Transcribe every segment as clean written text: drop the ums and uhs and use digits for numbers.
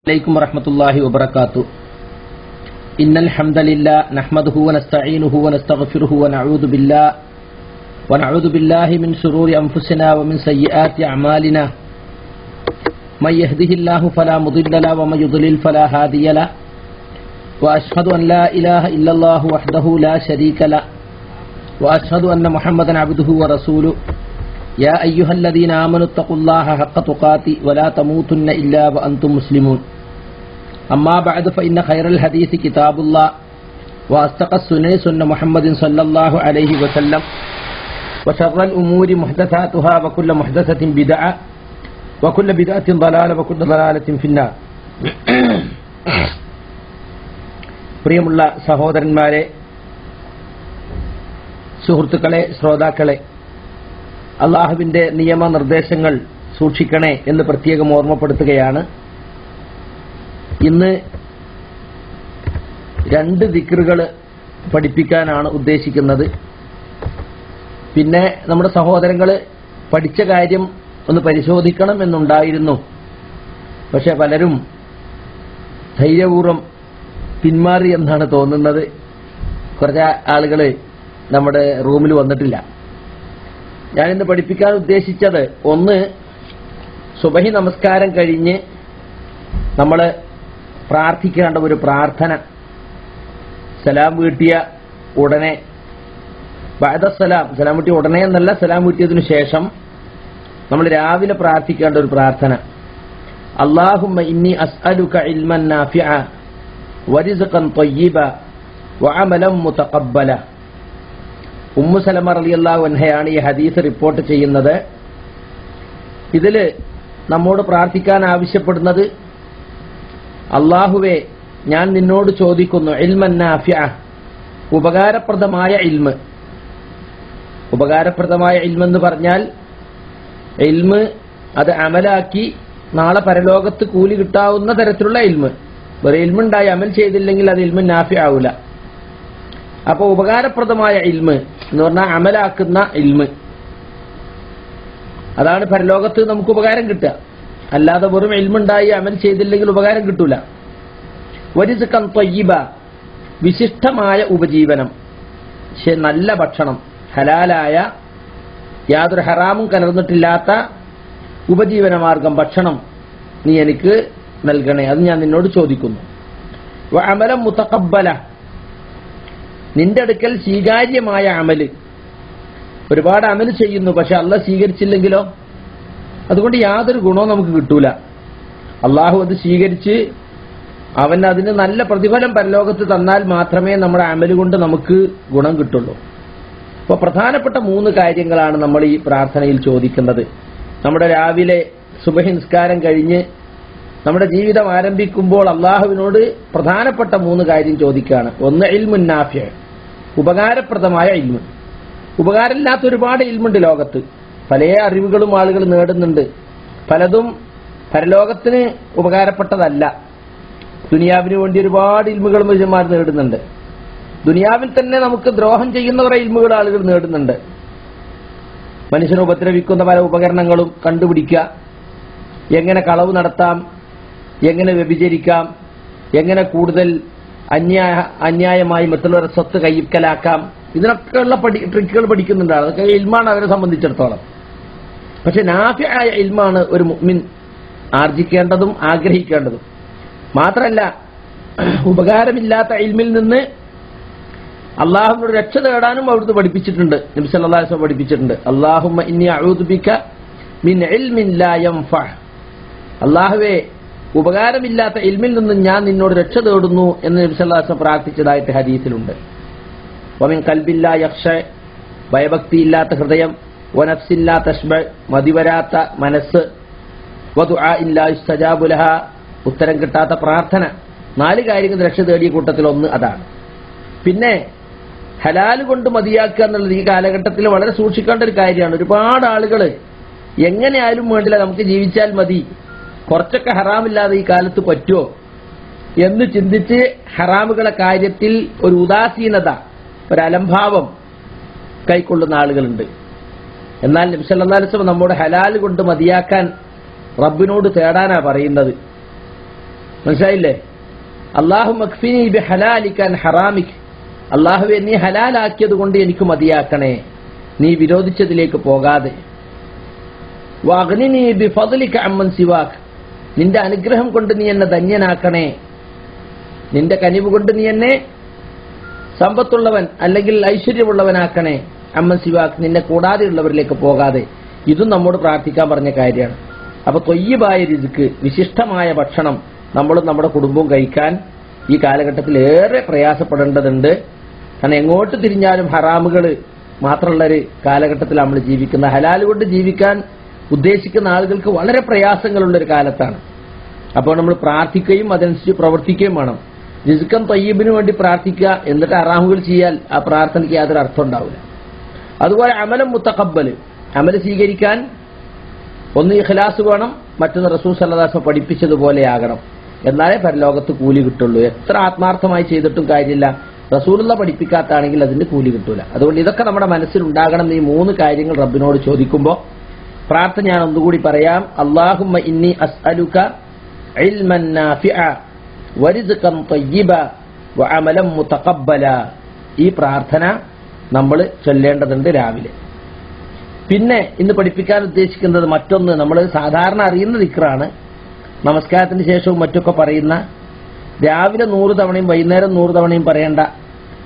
عليكم ورحمة الله وبركاته. إن الحمد لله نحمده ونستعينه ونستغفره ونعوذ بالله من شرور أنفسنا ومن سيئات أعمالنا. من يهده الله فلا مضل له ومن يضلل فلا هادي له. وأشهد أن لا إله إلا الله وحده لا شريك له وأشهد أن محمدا عبده ورسوله. يا أيها الذين آمنوا اتقوا الله حق تقاته ولا تموتن إلا وأنتم مسلمون. أما بعد فإن خير الحديث كتاب الله وأصدق السنن سنة محمد صلى الله عليه وسلم وشر الأمور محدثاتها وكل محدثة بدعة وكل بدعة ضلالة وكل ضلالة في النار. പ്രിയമുള്ള സഹോദരന്മാരെ, സുഹൃത്തുക്കളെ, ശ്രോതാക്കളെ, അള്ളാഹുവിന്റെ നിയമനിർദ്ദേശങ്ങൾ സൂക്ഷിക്കണേ എന്ന് പ്രത്യേകം ഓർമ്മപ്പെടുത്തുകയാണ്. ഇന്ന് 2 ദിക്റുകൾ പഠിപ്പിക്കാനാണ് ഉദ്ദേശിക്കുന്നത്. പിന്നെ നമ്മുടെ സഹോദരങ്ങൾ പഠിച്ച കാര്യം ഒന്ന് പരിശോധിക്കണം എന്നുണ്ടായിരുന്നു. പക്ഷെ പലരും ധൈര്യപൂർവ്വം പിന്മാറി എന്നാണ് തോന്നുന്നത്. കുറച്ച് ആളുകൾ നമ്മുടെ റൂമിൽ വന്നിട്ടില്ല. ഞാനിന്ന് പഠിപ്പിക്കാൻ ഉദ്ദേശിച്ചത്, ഒന്ന്, സുബഹി നമസ്കാരം കഴിഞ്ഞ് നമ്മൾ പ്രാർത്ഥിക്കേണ്ട ഒരു പ്രാർത്ഥന. സലാം വീട്ടിയ ഉടനെ, സലാം വീട്ടിയ ഉടനെ എന്നല്ല, സലാം വീട്ടിയതിനു ശേഷം നമ്മൾ രാവിലെ പ്രാർത്ഥിക്കേണ്ട ഒരു പ്രാർത്ഥന. അല്ലാഹുമ്മ ഇന്നി അസ്അലുക ഇൽമൻ നാഫിഅ വറിസ്ഖൻ ത്വയ്യിബ വഅമലൻ മുതഖബ്ബല. ഉമ്മു സലമ റളിയല്ലാഹു അൻഹയാണ് ഈ ഹദീസ് റിപ്പോർട്ട് ചെയ്യുന്നത്. ഇതിൽ നമ്മോട് പ്രാർത്ഥിക്കാൻ ആവശ്യപ്പെടുന്നത്, അല്ലാഹുവേ, ഞാൻ നിന്നോട് ചോദിക്കുന്നു ഇൽമൻ നാഫിഅ, ഉപകാരപ്രദമായ ഇൽമ്. ഉപകാരപ്രദമായ ഇൽമെന്ന് പറഞ്ഞാൽ ഇൽമ് അത് അമലാക്കി നാളെ പരലോകത്ത് കൂലി കിട്ടാവുന്ന തരത്തിലുള്ള ഇൽമ്. ഒരു ഇൽമുണ്ടായി അമൽ ചെയ്തില്ലെങ്കിൽ അത് ഇൽമു നാഫി ആവൂല. അപ്പോൾ ഉപകാരപ്രദമായ ഇൽമ് എന്ന് പറഞ്ഞാൽ അമലാക്കുന്ന ഇൽമ്, അതാണ് പരലോകത്ത് നമുക്ക് ഉപകാരം കിട്ടുക. അല്ലാതെ വെറും ഇൽമുണ്ടായി അമൽ ചെയ്തില്ലെങ്കിൽ ഉപകാരം കിട്ടൂല. വരിസ്ഖൻ ത്വയ്യിബ, വിശിഷ്ടമായ ഉപജീവനം, നല്ല ഭക്ഷണം, ഹലാലായ യാതൊരു ഹറാമും കലർന്നിട്ടില്ലാത്ത ഉപജീവനമാർഗം, ഭക്ഷണം നീ എനിക്ക് നൽകണേ, അത് ഞാൻ നിന്നോട് ചോദിക്കുന്നു. വഅമലൻ മുതഖബ്ബല, നിന്റെ അടുക്കൽ സ്വീകാര്യമായ അമല്. ഒരുപാട് അമല് ചെയ്യുന്നു, പക്ഷെ അള്ളാഹ് സ്വീകരിച്ചില്ലെങ്കിലോ അതുകൊണ്ട് യാതൊരു ഗുണവും നമുക്ക് കിട്ടൂല. അള്ളാഹു അത് സ്വീകരിച്ച് അവൻ അതിന് നല്ല പ്രതിഫലം പരലോകത്ത് തന്നാൽ മാത്രമേ നമ്മുടെ അമല് കൊണ്ട് നമുക്ക് ഗുണം കിട്ടുള്ളൂ. അപ്പോൾ പ്രധാനപ്പെട്ട 3 കാര്യങ്ങളാണ് നമ്മൾ ഈ പ്രാർത്ഥനയിൽ ചോദിക്കുന്നത്. നമ്മുടെ രാവിലെ സുബഹി നിസ്കാരം കഴിഞ്ഞ് നമ്മുടെ ജീവിതം ആരംഭിക്കുമ്പോൾ അള്ളാഹുവിനോട് പ്രധാനപ്പെട്ട 3 കാര്യം ചോദിക്കുകയാണ്. ഒന്ന്, ഇൽമുൻ നാഫിഅ, ഉപകാരപ്രദമായ ഇൽമ്. ഉപകാരമില്ലാത്ത ഒരുപാട് ഇൽമുണ്ട് ലോകത്ത്. പല അറിവുകളും ആളുകൾ നേടുന്നുണ്ട്. പലതും പരലോകത്തിന് ഉപകാരപ്പെട്ടതല്ല. ദുനിയാവിന് വേണ്ടി ഒരുപാട് ഇൽമുകൾ മനുഷ്യന്മാർ നേടുന്നുണ്ട്. ദുനിയാവിൽ തന്നെ നമുക്ക് ദ്രോഹം ചെയ്യുന്ന കുറെ ഇൽമുകൾ ആളുകൾ നേടുന്നുണ്ട്. മനുഷ്യനെ ഉപദ്രവിക്കുന്ന പല ഉപകരണങ്ങളും കണ്ടുപിടിക്കുക, എങ്ങനെ കളവ് നടത്താം, എങ്ങനെ വ്യഭിചരിക്കാം, എങ്ങനെ കൂടുതൽ അന്യായമായി മറ്റുള്ളവരുടെ സ്വത്ത് കൈക്കലാക്കാം, ഇതിനൊക്കെയുള്ള ട്രിക്കുകൾ പഠിക്കുന്നുണ്ട്. അതൊക്കെ ഇൽമാണ് അവരെ സംബന്ധിച്ചിടത്തോളം. പക്ഷെ നാഫിയായ ഇൽമാണ് ഒരു മുഅ്മിൻ ആർജിക്കേണ്ടതും ആഗ്രഹിക്കേണ്ടതും. മാത്രമല്ല, ഉപകാരമില്ലാത്ത ഇൽമിൽ നിന്ന് അള്ളാഹുവിനോട് രക്ഷ തേടാനും അവിടുന്ന് പഠിപ്പിച്ചിട്ടുണ്ട്. നബി സല്ലല്ലാഹു അലൈഹി വസല്ലം പഠിപ്പിച്ചിട്ടുണ്ട്, അല്ലാഹുമ്മ ഇന്നി അഊദു ബിക മിൻ ഇൽമിൻ ലാ യൻഫഅ. അല്ലാഹുവേ, ഉപകാരമില്ലാത്ത ഇൽമിൽ നിന്ന് ഞാൻ നിന്നോട് രക്ഷ തേടുന്നു എന്ന് നബി സല്ലല്ലാഹു അലൈഹി വസല്ലം പ്രാർത്ഥിച്ചതായിട്ട് ഹദീസിലുണ്ട്. വമിൻ ഖൽബിൻ ലാ യഖ്ശ, ഭയഭക്തിയില്ലാത്ത ഹൃദയം, വനഫ്സിൻ ലാ തശ്ബ, മതിവരാത്ത മനസ്സ്, വദുആഇൻ ലാ യുസ്തജാബു ലഹാ, ഉത്തരം കിട്ടാത്ത പ്രാർത്ഥന. 4 കാര്യങ്ങൾ രക്ഷ തേടിയ കൂട്ടത്തിൽ ഒന്ന് അതാണ്. പിന്നെ ഹലാല് കൊണ്ട് മതിയാക്കുക എന്നുള്ളത് ഈ കാലഘട്ടത്തിൽ വളരെ സൂക്ഷിക്കേണ്ട ഒരു കാര്യമാണ്. ഒരുപാട് ആളുകൾ എങ്ങനെയായാലും വേണ്ടില്ല, നമുക്ക് ജീവിച്ചാൽ മതി, കുറച്ചൊക്കെ ഹറാമില്ലാതെ ഈ കാലത്ത് പറ്റുമോ എന്ന് ചിന്തിച്ച് ഹറാമുകളെ കാര്യത്തിൽ ഒരു ഉദാസീനത, ഒരു അലംഭാവം കൈക്കൊള്ളുന്ന ആളുകളുണ്ട്. എന്നാൽ നബി സല്ലല്ലാഹു അലൈഹി വസല്ലം നമ്മുടെ ഹലാൽ കൊണ്ട് മതിയാക്കാൻ റബ്ബിനോട് തേടാനാ പറയുന്നത്. മനസ്സിലായില്ലേ? അല്ലാഹു മക്ഫിനി ബിഹലാലിക അൻ ഹറാമിക്, അല്ലാഹുവേ നീ ഹലാലാക്കിയത് കൊണ്ട് എനിക്ക് മതിയാക്കണേ, നീ വിരോധിച്ചതിലേക്ക് പോകാതെ. വഅഗ്നിനി ബിഫദ്ലിക അമ്മൻ സിവാക്, നിന്റെ അനുഗ്രഹം കൊണ്ട് നീ എന്നെ ധന്യനാക്കണേ, നിന്റെ കനിവ് കൊണ്ട് നീ എന്നെ സമ്പത്തുള്ളവൻ അല്ലെങ്കിൽ ഐശ്വര്യമുള്ളവനാക്കണേ. അമ്മൻ സിവാക്, നിന്നെ കൂടാതെയുള്ളവരിലേക്ക് പോകാതെ. ഇതും നമ്മോട് പ്രാർത്ഥിക്കാൻ പറഞ്ഞ കാര്യമാണ്. അപ്പൊ ത്വയ്യിബായ രിസ്ക്, വിശിഷ്ടമായ ഭക്ഷണം നമ്മളും നമ്മുടെ കുടുംബവും കഴിക്കാൻ ഈ കാലഘട്ടത്തിൽ ഏറെ പ്രയാസപ്പെടേണ്ടതുണ്ട്. കാരണം എങ്ങോട്ട് തിരിഞ്ഞാലും ഹറാമുകൾ മാത്രമുള്ളൊരു കാലഘട്ടത്തിൽ നമ്മൾ ജീവിക്കുന്ന, ഹലാൽ കൊണ്ട് ജീവിക്കാൻ ഉദ്ദേശിക്കുന്ന ആളുകൾക്ക് വളരെ പ്രയാസങ്ങളുള്ളൊരു കാലത്താണ്. അപ്പോൾ നമ്മൾ പ്രാർത്ഥിക്കുകയും അതനുസരിച്ച് പ്രവർത്തിക്കുകയും വേണം. റിസ്ഖൻ തയ്യിബിന് വേണ്ടി പ്രാർത്ഥിക്കുക, എന്നിട്ട് ഹറാമുകൾ ചെയ്യാൻ ആ പ്രാർത്ഥനയ്ക്ക് യാതൊരു അർത്ഥം ഉണ്ടാവില്ല. അതുപോലെ അമലം മുത്തഖബ്ബൽ, അമൽ സ്വീകരിക്കാൻ ഒന്ന് ഇഖ്ലാസ് വേണം, മറ്റൊന്ന് റസൂൽ സല്ലല്ലാഹു അലൈഹി വസല്ലം പഠിപ്പിച്ചതുപോലെയാകണം. എന്നാലേ പരലോകത്ത് കൂലി കിട്ടുള്ളൂ. എത്ര ആത്മാർത്ഥമായി ചെയ്തിട്ടും കാര്യമില്ല, റസൂലുള്ള പഠിപ്പിക്കാത്താണെങ്കിൽ അതിന് കൂലി കിട്ടൂല. അതുകൊണ്ട് ഇതൊക്കെ നമ്മുടെ മനസ്സിലുണ്ടാകണം. ഈ 3 കാര്യങ്ങൾ റബ്ബിനോട് ചോദിക്കുമ്പോൾ പ്രാർത്ഥന ഞാൻ ഒന്നുകൂടി പറയാം. അല്ലാഹുമ്മ ഇന്നി അസ്അലുക ഇൽമൻ നാഫിഅ വറിസ്ഖൻ തയ്യിബ വഅമലൻ മുതഖബ്ബല. ഈ പ്രാർത്ഥന നമ്മൾ ചൊല്ലേണ്ടതുണ്ട് രാവിലെ. പിന്നെ ഇന്ന് പഠിപ്പിക്കാൻ ഉദ്ദേശിക്കുന്നത് മറ്റൊന്ന്, നമ്മൾ സാധാരണ അറിയുന്ന ദിക്റാണ്, നമസ്കാരത്തിന് ശേഷവും മറ്റൊക്കെ പറയുന്ന, രാവിലെ 100 തവണയും വൈകുന്നേരം 100 തവണയും പറയേണ്ട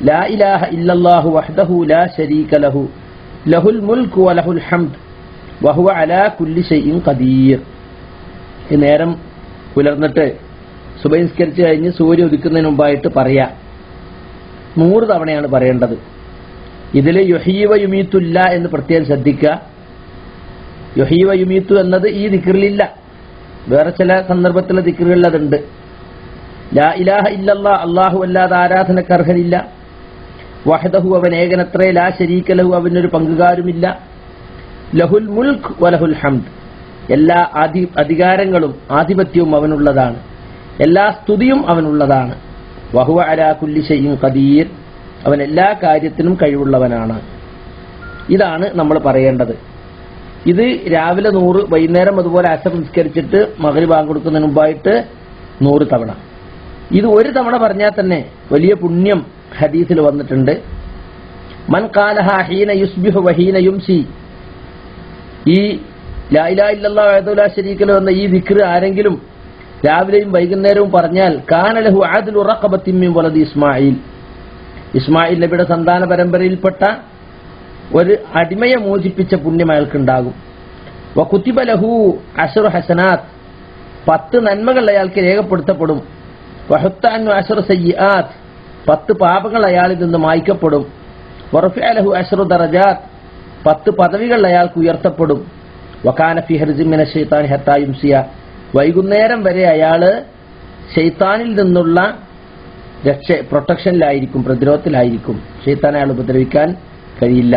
ലാ ഇലാഹ ഇല്ലല്ലാഹു വഹ്ദഹു ലാ ശരീക ലഹു ലഹുൽ മുൽക്കു വലഹുൽ ഹംദ് വഹുവ അലാ കുല്ലി ഷൈഇൻ ഖദീർ. ഈ നേരം പുലർന്നിട്ട് സുബഹി നിസ്കരിച്ച് കഴിഞ്ഞ് സൂര്യ ഉദിക്കുന്നതിന് മുമ്പായിട്ട് പറയാ. 100 തവണയാണ് പറയേണ്ടത്. ഇതിൽ യുഹീവ യുമീത്തുല്ല എന്ന് പ്രത്യേകം ശ്രദ്ധിക്കുക. യുഹീവ യുമീത്തു എന്നത് ഈ ദിക്റിലില്ല, വേറെ ചില സന്ദർഭത്തിലെ ദിക്റുകളിൽ അതുണ്ട്. ലാ ഇലാഹ ഇല്ലല്ലാഹ്, അല്ലാഹു അല്ലാതെ ആരാധനക്ക് അർഹനില്ല. വഹ്ദഹു, അവൻ ഏകനത്രേ. ലാ ശരീക ലഹു, അവനൊരു പങ്കുകാരുമില്ല. ലഹുൽ മുൽക്ക് വലഹുൽ ഹംദ്, എല്ലാ അധികാരങ്ങളും ആധിപത്യവും അവനുള്ളതാണ്, എല്ലാ സ്തുതിയും അവനുള്ളതാണ്. വഹുവ അലാ കുല്ലി ഷൈഇൻ ഖദീർ, അവൻ എല്ലാ കാര്യത്തിനും കഴിവുള്ളവനാണ്. ഇതാണ് നമ്മൾ പറയേണ്ടത്. ഇത് രാവിലെ 100, വൈകുന്നേരം അതുപോലെ അസർ നിസ്കരിച്ചിട്ട് മഗ്രിബ് ബാങ്ക് കൊടുക്കുന്നതിന് മുമ്പായിട്ട് 100 തവണ. ഇത് 1 തവണ പറഞ്ഞാൽ തന്നെ വലിയ പുണ്യം ഹദീസിൽ വന്നിട്ടുണ്ട്. മൻ ഖാലഹ ഹീന യുസ്ബിഹു വഹീന യുംസി, ഈ ലാ ഇലാഹ ഇല്ലല്ലാഹു വഹ്ദഹു ലാ ശരീക ലഹു എന്ന ഈ ദിക്ർ ആരെങ്കിലും രാവിലെയും വൈകുന്നേരവും പറഞ്ഞാൽ കാന ലഹു അദ്ലു റഖബത്തിൻ മിൻ വലദി ഇസ്മാഈൽ, ഇസ്മായിൽ നബിയുടെ സന്താന പരമ്പരയിൽപ്പെട്ട ഒരു അടിമയെ മോചിപ്പിച്ച പുണ്യം അയാൾക്കുണ്ടാകും. വകുതിബ ലഹു 10 ഹസനാത്ത്, 10 നന്മകൾ അയാൾക്ക് രേഖപ്പെടുത്തപ്പെടും. വഹുത്ത അൻഹു 10 സയ്യിആത്ത്, 10 പാപങ്ങൾ അയാളിൽ നിന്ന് മായ്ക്കപ്പെടും. വറഫഅ ലഹു 10 ദറജാത്ത്, 10 പദവികൾ അയാൾക്ക് ഉയർത്തപ്പെടും. വകാന ഫീ ഹർസിൻ മിന ശൈത്താനി ഹത്താ യുംസിയ, വൈകുന്നേരം വരെ അയാള് ശൈത്താനിൽ നിന്നുള്ള പ്രൊട്ടക്ഷനിലായിരിക്കും, പ്രതിരോധത്തിലായിരിക്കും. ശൈത്താൻ അയാൾ ഉപദ്രവിക്കാൻ കഴിയില്ല.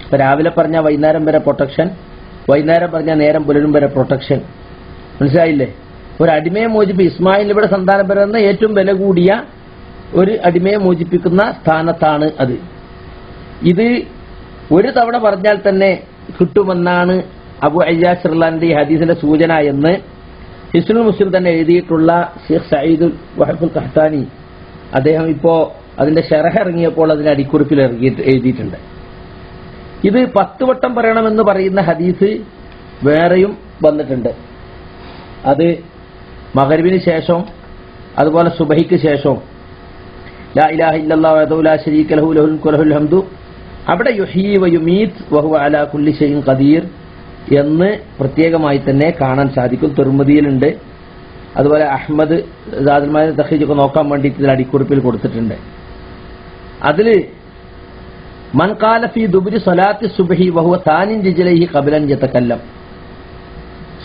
ഇപ്പൊ രാവിലെ പറഞ്ഞാൽ വൈകുന്നേരം വരെ പ്രൊട്ടക്ഷൻ, വൈകുന്നേരം പറഞ്ഞാൽ നേരം പുലരും വരെ പ്രൊട്ടക്ഷൻ. മനസ്സിലായില്ലേ? ഒരു അടിമയെ ഇസ്മായിൽ ഇവിടെ സന്താനം പറയുന്ന ഏറ്റവും വില കൂടിയ ഒരു അടിമയെ മോചിപ്പിക്കുന്ന സ്ഥാനത്താണ് അത്. ഇത് 1 തവണ പറഞ്ഞാൽ തന്നെ കിട്ടുമെന്നാണ് അബു അയ്യാസ് റളിയല്ലാഹു ഈ ഹദീസിന്റെ സൂചന എന്ന് ഹിസ്നുൽ മുസ്ലിം തന്നെ എഴുതിയിട്ടുള്ള ഷെയ്ഖ് സഈദുൽ വഹബുൽ ഖഹ്താനി, അദ്ദേഹം ഇപ്പോ അതിന്റെ ശറഹ് ഇറങ്ങിയപ്പോൾ അതിന്റെ അടിക്കുറിപ്പിൽ എഴുതിയിട്ടുണ്ട്. ഇത് 10 വട്ടം പറയണമെന്ന് പറയുന്ന ഹദീസ് വേറെയും വന്നിട്ടുണ്ട്. അത് മഗ്രിബിന് ശേഷം, അതുപോലെ സുബഹിക്ക് ശേഷം ലാ ഇലാഹ ഇല്ലല്ലാഹു വഹ്ദഹു ലാ ശരീക ലഹു ലഹുൽ മുൽക്കു വലഹുൽ ഹംദു, അവിടെ യുഹ്യീ വ യുമീത് വഹുവ അലാ കുല്ലി ഷൈഇൻ ഖദീർ എന്ന് പ്രത്യേകമായി തന്നെ കാണാൻ സാധിക്കും. തിർമിദിയിലുണ്ട്. അതുപോലെ അഹ്മദ് സാദുൽ തഖ്രീജൊക്കെ നോക്കാൻ വേണ്ടിയിട്ട് ഇതിൽ അടിക്കുറിപ്പിൽ കൊടുത്തിട്ടുണ്ട്. അതിൽ മൻ ഖാല ഫീ ദുബ്രി സ്വലാത്തി സുബ്ഹി വഹുവ താനിൻ രിജ്ലൈഹി ഖബ്ല അൻ യതകല്ലം,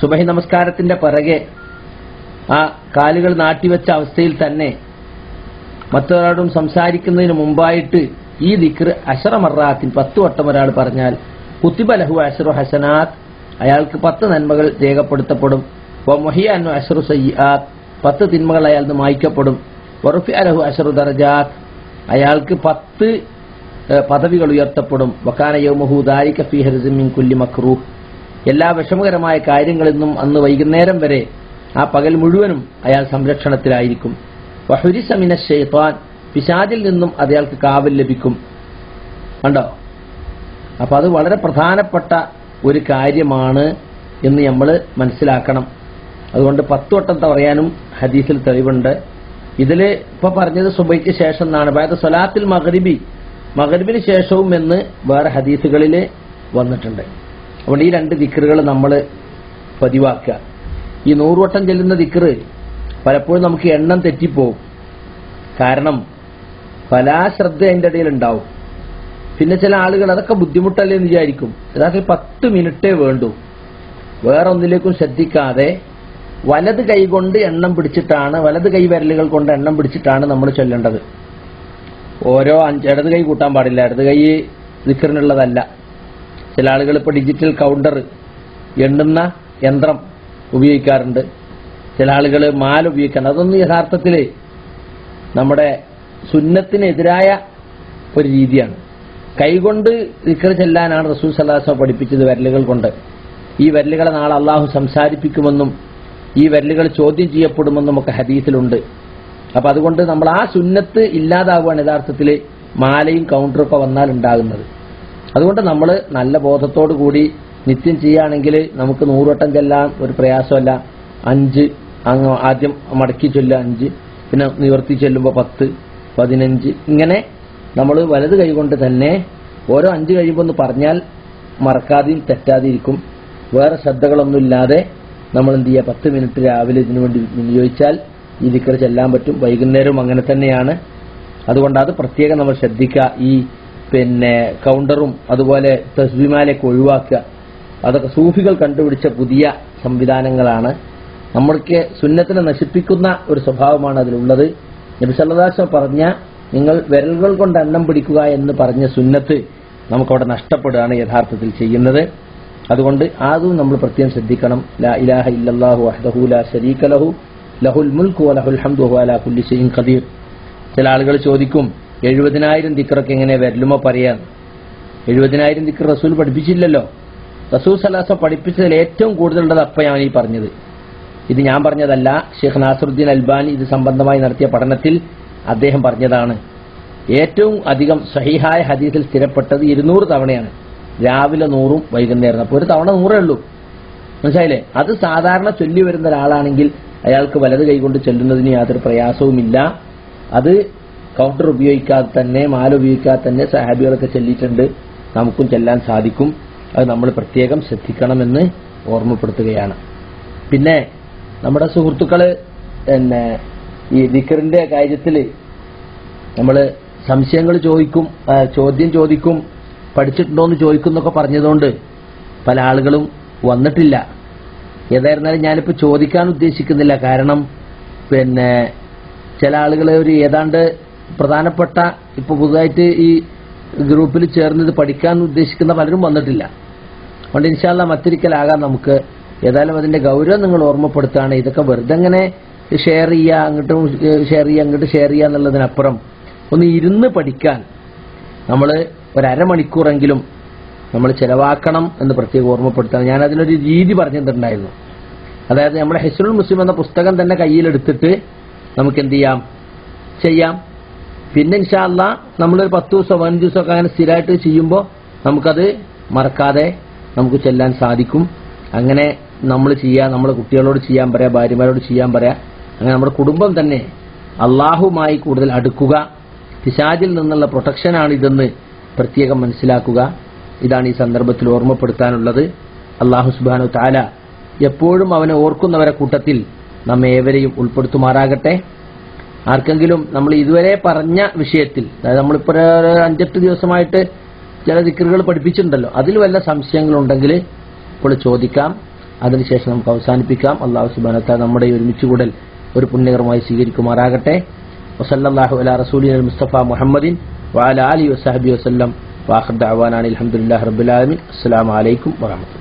സുബ്ഹി നമസ്കാരത്തിന്റെ പിറകെ ആ കാലുകൾ നാട്ടിവെച്ച അവസ്ഥയിൽ തന്നെ മറ്റൊരാളും സംസാരിക്കുന്നതിന് മുമ്പായിട്ട് ഈ ദിക്ർ 10 മർറാത്തിൻ 10 വട്ടം ഒരാൾ പറഞ്ഞാൽ കുത്തിബ ലഹു 10 ഹസനാത്ത്, അയാൾക്ക് 10 നന്മകൾ രേഖപ്പെടുത്തപ്പെടും. വമുഹിയ അൻഹു 10 സയ്യിആത്ത്, 10 തിന്മകൾ അയാൾ നിന്ന് മായ്ക്കപ്പെടും. വറുഫിഅ ലഹു 10 ദറജാത്ത്, അയാൾക്ക് 10 പദവികൾ ഉയർത്തപ്പെടും. വകാന യൗമുഹു ദാലിക ഫീ ഹർസിൻ മിൻ കുല്ലി മക്റൂഹ്, എല്ലാ വിഷമകരമായ കാര്യങ്ങളിൽ നിന്നും അന്ന് വൈകുന്നേരം വരെ ആ പകൽ മുഴുവനും അയാൾ സംരക്ഷണത്തിലായിരിക്കും. വഹുരിസ മിനശ് ശൈത്താൻ, പിശാചിൽ നിന്നും അയാൾക്ക് കാവൽ ലഭിക്കും. കണ്ടോ? അപ്പൊ അത് വളരെ പ്രധാനപ്പെട്ട ഒരു കാര്യമാണ് എന്ന് നമ്മൾ മനസ്സിലാക്കണം. അതുകൊണ്ട് 10 വട്ടം പറയാനും ഹദീസിൽ തെളിവുണ്ട്. ഇതിൽ ഇപ്പൊ പറഞ്ഞത് സുബൈക്ക് ശേഷം എന്നാണ്. അതായത് സ്വലാത്തിൽ മഗ്രിബിന് ശേഷവും എന്ന് വേറെ ഹദീസുകളിൽ വന്നിട്ടുണ്ട്. അതുകൊണ്ട് ഈ 2 ദിക്റുകൾ നമ്മൾ പതിവാക്കുക. ഈ 100 വട്ടം ചെല്ലുന്ന ദിക്റ് പലപ്പോഴും നമുക്ക് എണ്ണം തെറ്റിപ്പോവും. കാരണം പല ശ്രദ്ധ അതിൻ്റെ ഇടയിൽ ഉണ്ടാവും. പിന്നെ ചില ആളുകൾ അതൊക്കെ ബുദ്ധിമുട്ടല്ലേ എന്ന് വിചാരിക്കും. യഥാർത്ഥത്തിൽ 10 മിനിറ്റേ വേണ്ടൂ. വേറെ ഒന്നിലേക്കും ശ്രദ്ധിക്കാതെ വലത് കൈ കൊണ്ട് എണ്ണം പിടിച്ചിട്ടാണ്, വലത് കൈ വിരലുകൾ കൊണ്ട് എണ്ണം പിടിച്ചിട്ടാണ് നമ്മൾ ചൊല്ലേണ്ടത്. ഓരോ ഇടത് കൈ കൂട്ടാൻ പാടില്ല, ഇടത് കൈ ദിക്റിനുള്ളതല്ല. ചില ആളുകൾ ഇപ്പോൾ ഡിജിറ്റൽ കൗണ്ടർ എണ്ണുന്ന യന്ത്രം ഉപയോഗിക്കാറുണ്ട്. ചില ആളുകൾ മാല ഉപയോഗിക്കാറുണ്ട്. അതൊന്നും യഥാർത്ഥത്തിൽ നമ്മുടെ സുന്നത്തിനെതിരായ ഒരു രീതിയാണ്. കൈകൊണ്ട് ദിക്ർ ചെല്ലാനാണ് റസൂൽ സല്ലല്ലാഹു അലൈഹി വസല്ലം പഠിപ്പിച്ചത്, വിരലുകൾ കൊണ്ട്. ഈ വിരലുകളെ നാളെ അള്ളാഹു സംസാരിപ്പിക്കുമെന്നും ഈ വിരലുകൾ ചോദ്യം ചെയ്യപ്പെടുമെന്നും ഒക്കെ ഹദീസിലുണ്ട്. അപ്പൊ അതുകൊണ്ട് നമ്മൾ ആ സുന്നത്ത് ഇല്ലാതാവുകയാണ് യഥാർത്ഥത്തിൽ മാലയും കൗണ്ടറും ഒക്കെ വന്നാൽ ഉണ്ടാകുന്നത്. അതുകൊണ്ട് നമ്മൾ നല്ല ബോധത്തോടു കൂടി നിത്യം ചെയ്യുകയാണെങ്കിൽ നമുക്ക് 100 വട്ടം ചെല്ലാൻ ഒരു പ്രയാസമല്ല. 5 അങ്ങ് ആദ്യം മടക്കി ചൊല്ലുക 5, പിന്നെ നിവർത്തി ചെല്ലുമ്പോൾ 10, 15, ഇങ്ങനെ നമ്മൾ വലത് കൈകൊണ്ട് തന്നെ ഓരോ 5 കഴിയുമ്പോൾ ഒന്ന് പറഞ്ഞാൽ മറക്കാതെയും തെറ്റാതെയിരിക്കും. വേറെ ശ്രദ്ധകളൊന്നുമില്ലാതെ നമ്മൾ എന്ത് ചെയ്യുക, 10 മിനിറ്റ് രാവിലെ ഇതിനു വേണ്ടി വിനിയോഗിച്ചാൽ ഈ ദിക്ർ ചെല്ലാൻ പറ്റും. വൈകുന്നേരവും അങ്ങനെ തന്നെയാണ്. അതുകൊണ്ട് അത് പ്രത്യേകം നമ്മൾ ശ്രദ്ധിക്കുക. ഈ കൗണ്ടറും അതുപോലെ തസ്ബീമാലയൊക്കെ ഒഴിവാക്കുക. അതൊക്കെ സൂഫികൾ കണ്ടുപിടിച്ച പുതിയ സംവിധാനങ്ങളാണ്. നമ്മൾക്ക് സുന്നത്തിനെ നശിപ്പിക്കുന്ന ഒരു സ്വഭാവമാണ് അതിലുള്ളത്. നബി സല്ലല്ലാഹു അലൈഹി വസല്ലം പറഞ്ഞ നിങ്ങൾ വിരലുകൾ കൊണ്ട് എണ്ണം പിടിക്കുക എന്ന് പറഞ്ഞ സുന്നത്ത് നമുക്കവിടെ നഷ്ടപ്പെടുകയാണ് യഥാർത്ഥത്തിൽ ചെയ്യുന്നത്. അതുകൊണ്ട് അതും നമ്മൾ പ്രത്യേകം ശ്രദ്ധിക്കണം. ലാ ഇലാഹ ഇല്ലല്ലാഹു വഹ്ദഹു ലാ ശരീക ലഹു ലഹുൽ മുൽക്കു വലഹുൽ ഹംദു വഹുവ അലാ കുല്ലി ഷൈഇൻ ഖദീർ. ചില ആളുകൾ ചോദിക്കും 70,000 ദിക്റൊക്കെ എങ്ങനെ വരലുമോ പറയാൻ? 70,000 ദിക്ർ റസൂൽ പഠിപ്പിച്ചില്ലല്ലോ. റസൂൽ സല്ലല്ലാഹു അലൈഹി വസല്ലം പഠിപ്പിച്ചതിൽ ഏറ്റവും കൂടുതലുള്ളത് അപ്പം ഞാൻ ഈ പറഞ്ഞത്. ഇത് ഞാൻ പറഞ്ഞതല്ല, ഷെയ്ഖ് നാസറുദ്ദീൻ അൽബാനി ഇത് സംബന്ധമായി നടത്തിയ പഠനത്തിൽ അദ്ദേഹം പറഞ്ഞതാണ്. ഏറ്റവും അധികം സഹീഹായ ഹദീസിൽ സ്ഥിരപ്പെട്ടത് 200 തവണയാണ്. രാവിലെ 100ഉം വൈകുന്നേരം. അപ്പോൾ ഒരു തവണ 100 ഉള്ളൂ. മനസ്സിലായില്ലേ? അത് സാധാരണ ചൊല്ലി വരുന്ന ഒരാളാണെങ്കിൽ അയാൾക്ക് വലത് കൈകൊണ്ട് ചെല്ലുന്നതിന് യാതൊരു പ്രയാസവുമില്ല. അത് കൗണ്ടർ ഉപയോഗിക്കാതെ തന്നെ, മാല ഉപയോഗിക്കാതെ തന്നെ സഹാബികളൊക്കെ ചൊല്ലിയിട്ടുണ്ട്. നമുക്കും ചെല്ലാൻ സാധിക്കും. അത് നമ്മൾ പ്രത്യേകം ശ്രദ്ധിക്കണമെന്ന് ഓർമ്മപ്പെടുത്തുകയാണ്. പിന്നെ നമ്മുടെ സുഹൃത്തുക്കള് ഈ ദിക്റിന്റെ കാര്യത്തിൽ നമ്മൾ സംശയങ്ങൾ ചോദ്യം ചോദിക്കും, പഠിച്ചിട്ടുണ്ടോയെന്ന് ചോദിക്കും എന്നൊക്കെ പറഞ്ഞതുകൊണ്ട് പല ആളുകളും വന്നിട്ടില്ല. ഏതായിരുന്നാലും ഞാനിപ്പോൾ ചോദിക്കാൻ ഉദ്ദേശിക്കുന്നില്ല. കാരണം ചില ആളുകൾ ഒരു ഏതാണ്ട് പ്രധാനപ്പെട്ട ഇപ്പോൾ പുതുതായിട്ട് ഈ ഗ്രൂപ്പിൽ ചേർന്നത് പഠിക്കാൻ ഉദ്ദേശിക്കുന്ന പലരും വന്നിട്ടില്ല. അതുകൊണ്ട് ഇൻഷാ അല്ലാഹ് മറ്റൊരിക്കലാകാം നമുക്ക്. ഏതായാലും അതിന്റെ ഗൗരവം നിങ്ങൾ ഓർമ്മപ്പെടുത്തുകയാണ്. ഇതൊക്കെ വെറുതെ അങ്ങനെ ഷെയർ ചെയ്യുക, അങ്ങോട്ടും ഷെയർ ചെയ്യുക, അങ്ങോട്ട് ഷെയർ ചെയ്യുക എന്നുള്ളതിനപ്പുറം ഒന്ന് ഇരുന്ന് പഠിക്കാൻ നമ്മൾ ഒരു അരമണിക്കൂറെങ്കിലും നമ്മൾ ചെലവാക്കണം എന്ന് പ്രത്യേകം ഓർമ്മപ്പെടുത്തണം. ഞാൻ അതിനൊരു രീതി പറഞ്ഞിട്ടുണ്ടായിരുന്നു. അതായത് നമ്മുടെ ഹിസ്നുൽ മുസ്ലിം എന്ന പുസ്തകം തന്നെ കയ്യിലെടുത്തിട്ട് നമുക്ക് എന്ത് ചെയ്യാം. പിന്നെ ഇൻഷാ അല്ലാഹ് നമ്മളൊരു 10 ദിവസം 15 ദിവസമൊക്കെ അങ്ങനെ സ്ഥിരമായിട്ട് ചെയ്യുമ്പോൾ നമുക്കത് മറക്കാതെ നമുക്ക് ചെല്ലാൻ സാധിക്കും. അങ്ങനെ നമ്മൾ ചെയ്യുക, നമ്മുടെ കുട്ടികളോട് ചെയ്യാൻ പറയാം, ഭാര്യമാരോട് ചെയ്യാൻ പറയാം. അങ്ങനെ നമ്മുടെ കുടുംബം തന്നെ അള്ളാഹുമായി കൂടുതൽ അടുക്കുക. പിശാചിൽ നിന്നുള്ള പ്രൊട്ടക്ഷനാണ് ഇതെന്ന് പ്രത്യേകം മനസ്സിലാക്കുക. ഇതാണ് ഈ സന്ദർഭത്തിൽ ഓർമ്മപ്പെടുത്താനുള്ളത്. അള്ളാഹു സുബ്ഹാനഹു വ തആല എപ്പോഴും അവനെ ഓർക്കുന്നവരെ കൂട്ടത്തിൽ നമ്മെ ഏവരെയും ഉൾപ്പെടുത്തുമാറാകട്ടെ. ആർക്കെങ്കിലും നമ്മൾ ഇതുവരെ പറഞ്ഞ വിഷയത്തിൽ, അതായത് നമ്മളിപ്പോൾ 5-8 ദിവസമായിട്ട് ചില ദിക്റുകൾ പഠിപ്പിച്ചിട്ടുണ്ടല്ലോ, അതിൽ വല്ല സംശയങ്ങളുണ്ടെങ്കിൽ ഇപ്പോൾ ചോദിക്കാം. അതിനുശേഷം നമുക്ക് അവസാനിപ്പിക്കാം. അല്ലാഹു സുബ്ഹാനഹു വ തആല നമ്മുടെ ഒരുമിച്ച് കൂടൽ ഒരു പുണ്യകരമായി സ്വീകരിക്കുമാറാകട്ടെ. വസല്ലല്ലാഹു അലാ റസൂലിൽ മുസ്തഫ മുഹമ്മദിൻ വഅലാ ആലിഹി വസഹബിഹി വസല്ലം. വആഖിറു ദഅവാനാ അൽഹംദുലില്ലാഹി റബ്ബിൽ ആലമീൻ. അസ്സലാമു അലൈക്കും വറഹ്മത്തുള്ളാഹി.